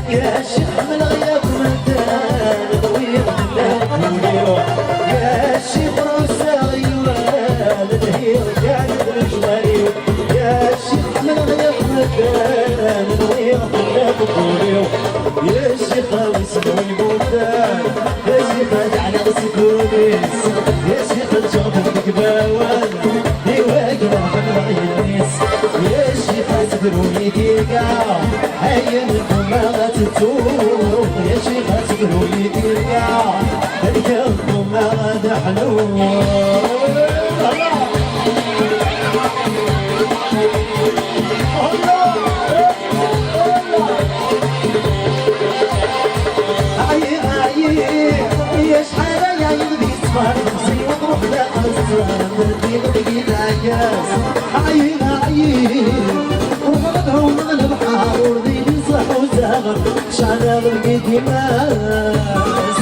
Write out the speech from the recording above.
يا شيخ من غياب مدان طويل يا شيخ روساغي والدهير كان رجواني يا شيخ من غياب مدان طويل يا شيخ ويسموني بوتان يا شيخ على سكونيس يا شيخ الجغب باوان يواجه من الناس يا شيخ اصبروني كيكا عينكم ما غتتوب يا شيخ اصبروني كيكا الكلكم ما غتحلو يا شحال يا يدي صفار نصي وتروح لأسرار بدي بقيت عكاس وغلبهم من البحر ورضيني صح وزهر شعل بقيت ماس